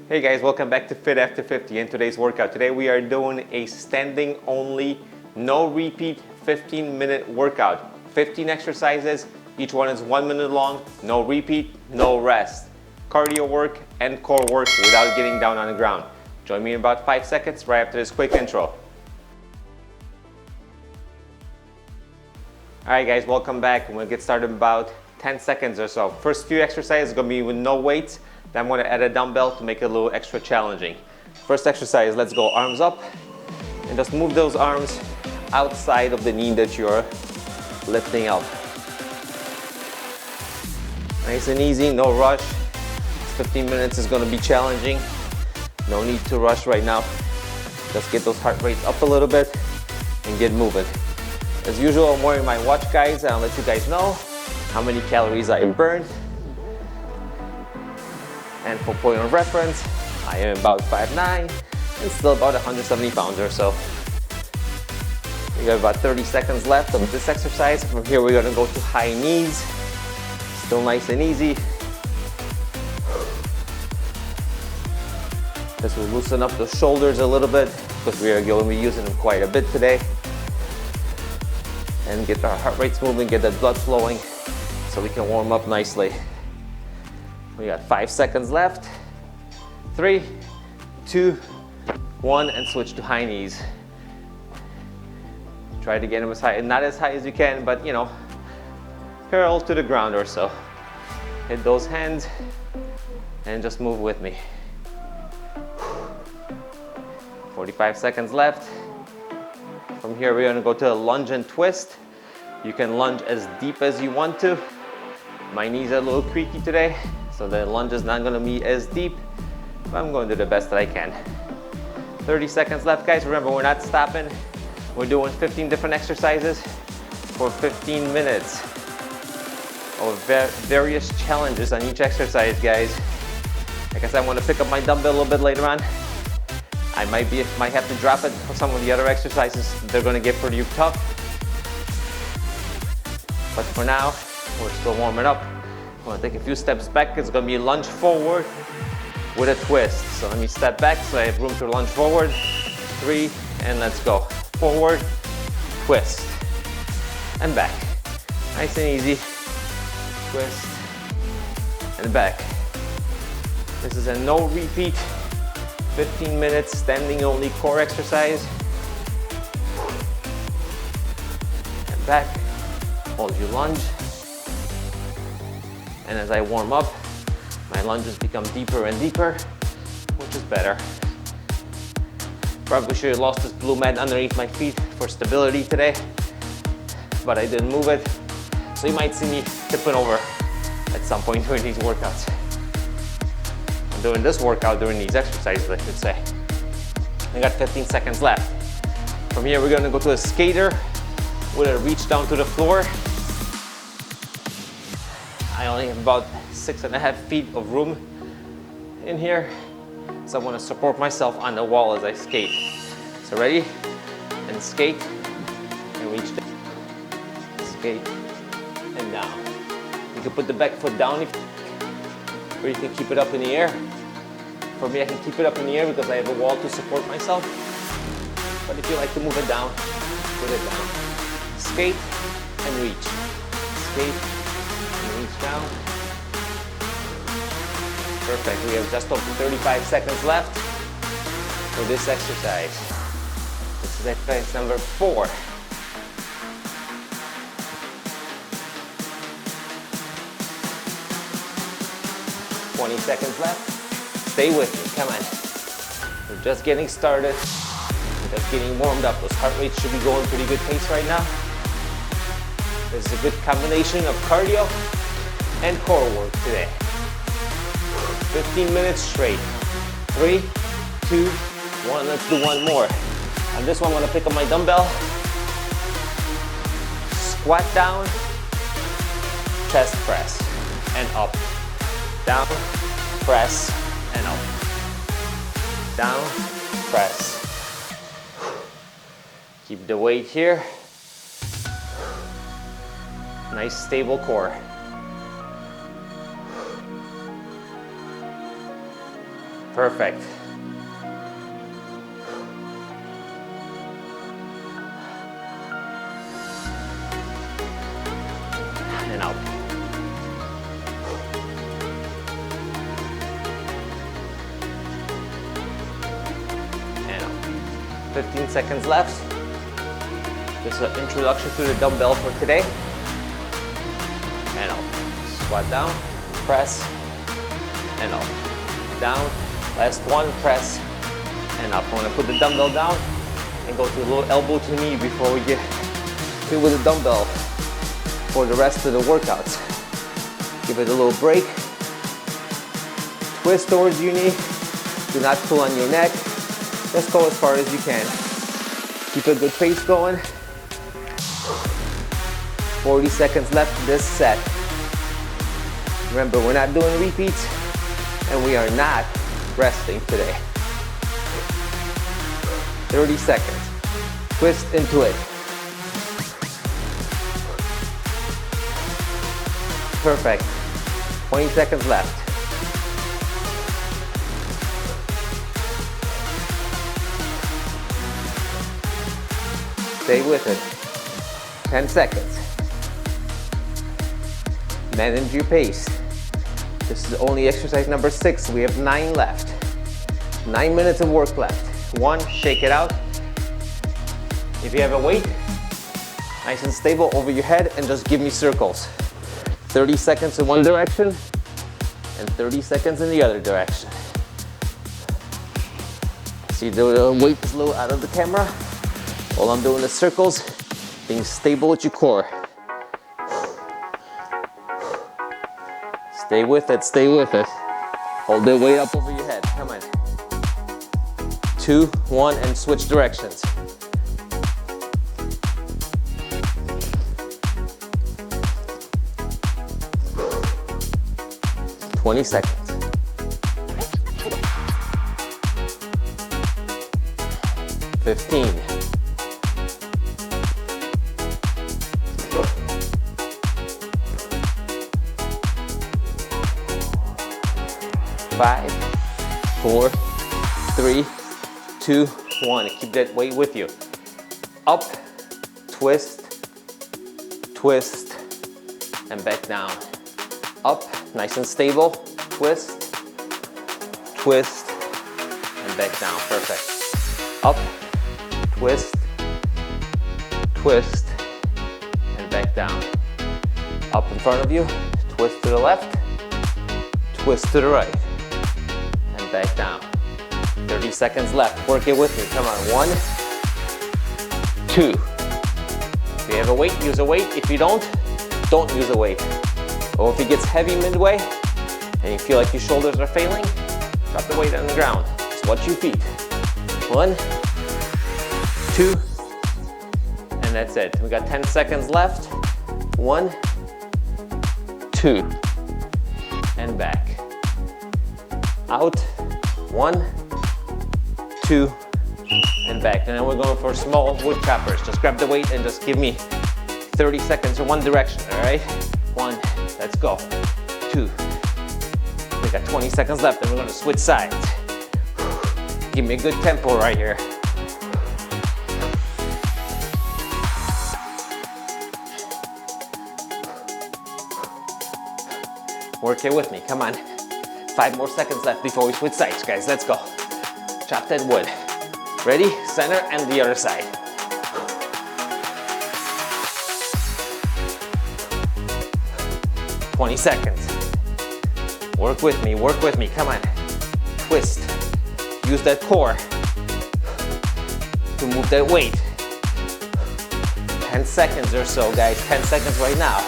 Hey guys, welcome back to Fit After 50 and today's workout. Today we are doing a standing only, no repeat, 15-minute workout. 15 exercises, each one is 1 minute long, no repeat, no rest. Cardio work and core work without getting down on the ground. Join me in about 5 seconds right after this quick intro. Alright guys, welcome back. We'll get started in about 10 seconds or so. First few exercises are going to be with no weights. Then I'm going to add a dumbbell to make it a little extra challenging. First exercise, let's go arms up. And just move those arms outside of the knee that you're lifting up. Nice and easy, no rush. 15 minutes is going to be challenging. No need to rush right now. Just get those heart rates up a little bit and get moving. As usual, I'm wearing my watch, guys, and I'll let you guys know how many calories I burned. And for point of reference, I am about 5'9" and still about 170 pounds or so. We got about 30 seconds left of this exercise. From here, we're gonna go to high knees. Still nice and easy. This will loosen up the shoulders a little bit because we are going to be using them quite a bit today. And get our heart rates moving, get that blood flowing so we can warm up nicely. We got 5 seconds left. 3, 2, 1, and switch to high knees. Try to get them as high, not as high as you can, but you know, parallel to the ground or so. Hit those hands and just move with me. 45 seconds left. From here, we're gonna go to a lunge and twist. You can lunge as deep as you want to. My knees are a little creaky today, so the lunge is not gonna be as deep, but I'm going to do the best that I can. 30 seconds left, guys. Remember, we're not stopping. We're doing 15 different exercises for 15 minutes of various challenges on each exercise, guys. Like I said, I want to pick up my dumbbell a little bit later on. I might have to drop it for some of the other exercises. They're gonna get pretty tough. But for now, we're still warming up. I'm gonna take a few steps back. It's gonna be lunge forward with a twist. So let me step back so I have room to lunge forward. 3, and let's go. Forward, twist, and back. Nice and easy. Twist, and back. This is a no repeat, 15 minutes standing only core exercise. And back, hold your lunge. And as I warm up, my lunges become deeper and deeper, which is better. Probably should have lost this blue mat underneath my feet for stability today, but I didn't move it. So you might see me tipping over at some point during these workouts. I'm doing this workout during these exercises, I should say. I got 15 seconds left. From here, we're gonna go to a skater with a reach down to the floor. I only have about 6.5 feet of room in here, so I want to support myself on the wall as I skate. So ready? And skate, and reach down. Skate, and down. You can put the back foot down, or you can keep it up in the air. For me, I can keep it up in the air because I have a wall to support myself. But if you like to move it down, put it down. Skate and reach. Skate and reach down. Perfect. We have just over 35 seconds left for this exercise. This is exercise number 4. Seconds left. Stay with me, come on. We're just getting started. We're just getting warmed up. Those heart rates should be going pretty good pace right now. This is a good combination of cardio and core work today. 15 minutes straight. 3, 2, 1. Let's do one more. On this one, I'm gonna pick up my dumbbell. Squat down, chest press, and up. Down, press, and up. Down, press. Keep the weight here. Nice stable core. Perfect. And out. And out. 15 seconds left. This is an introduction to the dumbbell for today. And out. Squat down, press, and up. Down. Last one, press, and up. I'm gonna put the dumbbell down and go to a little elbow to knee before we get hit with the dumbbell for the rest of the workouts. Give it a little break. Twist towards your knee. Do not pull on your neck. Just go as far as you can. Keep a good pace going. 40 seconds left in this set. Remember, we're not doing repeats and we are not resting today. 30 seconds. Twist into it. Perfect. 20 seconds left. Stay with it. 10 seconds. Manage your pace. This is only exercise number 6. We have 9 left. 9 minutes of work left. 1, shake it out. If you have a weight, nice and stable over your head, and just give me circles. 30 seconds in one direction and 30 seconds in the other direction. See, the weight is a little out of the camera. All I'm doing is circles, being stable with your core. Stay with it, stay with it. Hold the weight up over your head, come on. 2, 1, and switch directions. Twenty seconds. 15. 5, 4, 3, 2, 1. Keep that weight with you. Up, twist, twist, and back down. Up, nice and stable. Twist, twist, and back down. Perfect. Up, twist, twist, and back down. Up in front of you, twist to the left, twist to the right, and back down. 30 seconds left. Work it with me. Come on. 1, 2. If you have a weight, use a weight. If you don't use a weight. Or if it gets heavy midway and you feel like your shoulders are failing, drop the weight on the ground. Just watch your feet. 1, 2, and that's it. We got 10 seconds left. 1, 2, and back. Out. 1, 2, and back. And then we're going for small wood choppers. Just grab the weight and just give me 30 seconds in one direction, all right? 1, let's go. 2, we got 20 seconds left and we're gonna switch sides. Give me a good tempo right here. Work it with me, come on. 5 more seconds left before we switch sides, guys. Let's go. Chop that wood. Ready? Center and the other side. "20 seconds. Work with me, come on. Twist. Use that core to move that weight. 10 seconds or so, guys. 10 seconds right now.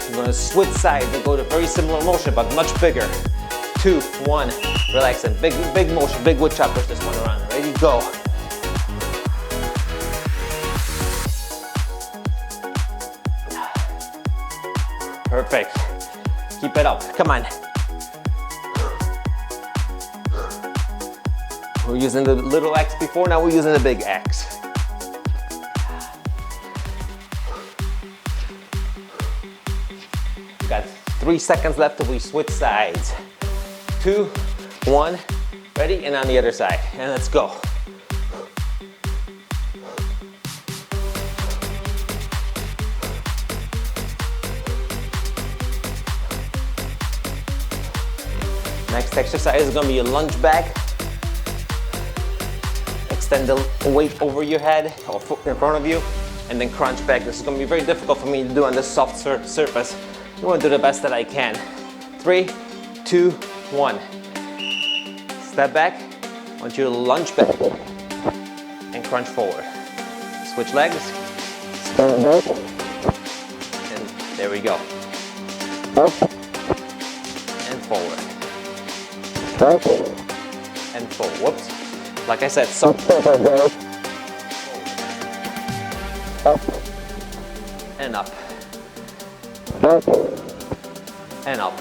I'm gonna switch sides and go to very similar motion, but much bigger. 2, 1, relax, and big motion, big wood choppers this one around. Ready, go. Perfect. Keep it up, come on. We're using the little X before, now we're using the big X. Got 3 seconds left till we switch sides. 2, 1, ready, and on the other side. And let's go. Next exercise is gonna be a lunge back. Extend the weight over your head or foot in front of you, and then crunch back. This is gonna be very difficult for me to do on this soft surface. I'm gonna do the best that I can. 3, 2, 1. Step back. I want you to lunge back and crunch forward. Switch legs. Stand back. And there we go. Up and forward. Back and forward. Whoops. Like I said, soft surface. Up and up. Back and up.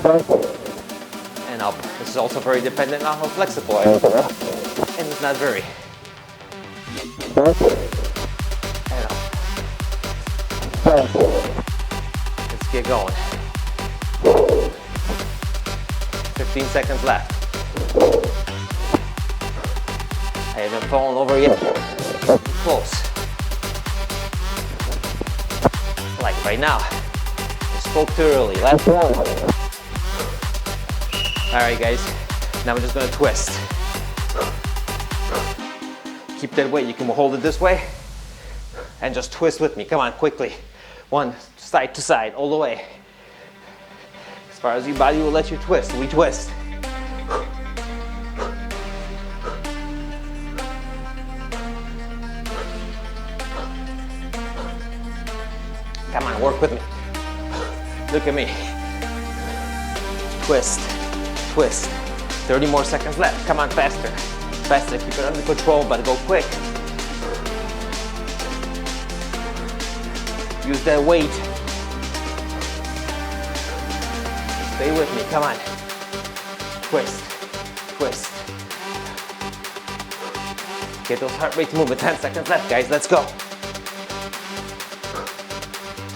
Back and up. This is also very dependent on how flexible I am. And it's not very. Back and up. Back. Let's get going. 15 seconds left. I haven't fallen over yet. Close. Like right now. I spoke too early. Last one. Alright guys, now we're just gonna twist. Keep that weight, you can hold it this way and just twist with me. Come on, quickly. 1, side to side, all the way. As far as your body will let you twist, we twist. Come on, work with me. Look at me. Twist, twist. 30 more seconds left. Come on, faster. Faster, keep it under control, but go quick. Use that weight. Stay with me, come on. Twist, twist. Get those heart rates moving. 10 seconds left, guys, let's go.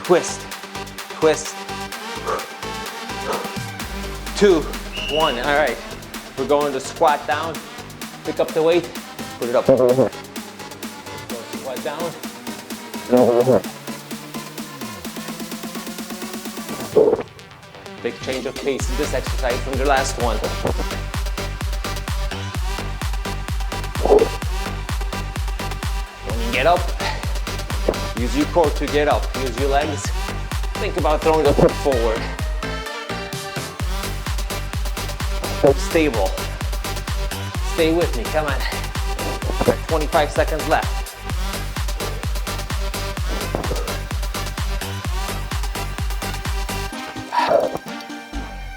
Twist, twist. 2, 1, all right. We're going to squat down, pick up the weight, put it up. Let's go, squat down. Big change of pace in this exercise from the last one. When you get up, use your core to get up. Use your legs. Think about throwing the foot forward. Stable. Stay with me, come on. 25 seconds left.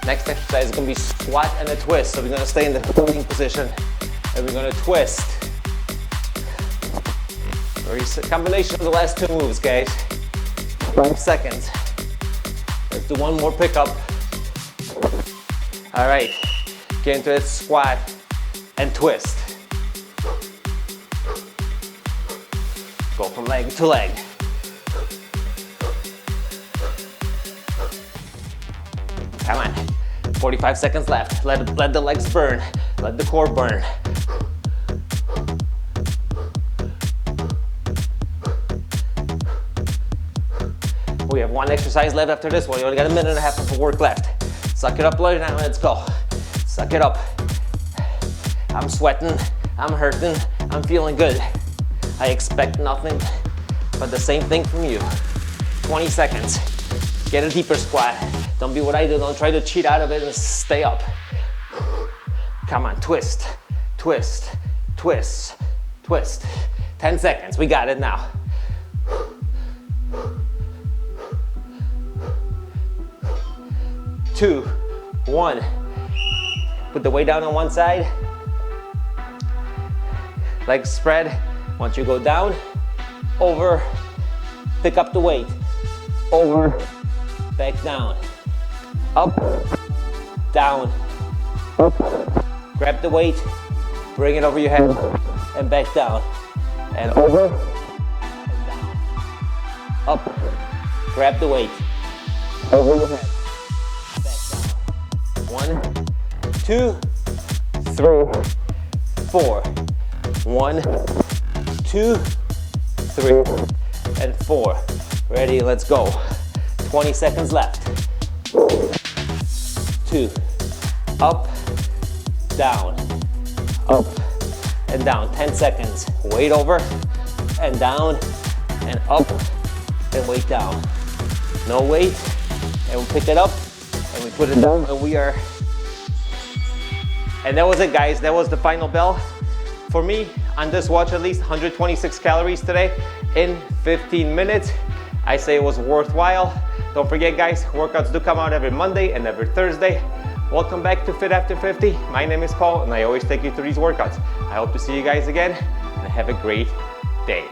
Next exercise is going to be squat and a twist. So we're going to stay in the holding position and we're going to twist. Combination of the last 2 moves, guys. 5 seconds. Let's do one more pickup. All right. Get into it, squat and twist. Go from leg to leg. Come on. 45 seconds left. Let the legs burn. Let the core burn. We have 1 exercise left after this one. You only got a minute and a half of work left. Suck it up, Lloyd, now let's go. Suck it up. I'm sweating, I'm hurting, I'm feeling good. I expect nothing but the same thing from you. 20 seconds. Get a deeper squat. Don't be what I do, don't try to cheat out of it and stay up. Come on, twist, twist, twist, twist. 10 seconds, we got it now. Two, 1. Put the weight down on one side. Legs spread. Once you go down, over, pick up the weight. Over, back down. Up, down, up. Grab the weight, bring it over your head, and back down. And over, and down. Up, grab the weight. over your head, back down. 1, 2, 3, 4. 1, 2, 3, and 4. Ready, let's go. 20 seconds left. 2, up, down, up, and down. 10 seconds. Weight over, and down, and up, and weight down. No weight, and we pick it up, and we put it down, and we are... And that was it, guys. That was the final bell. For me, on this watch, at least 126 calories today in 15 minutes. I say it was worthwhile. Don't forget, guys, workouts do come out every Monday and every Thursday. Welcome back to Fit After 50. My name is Paul, and I always take you through these workouts. I hope to see you guys again, and have a great day.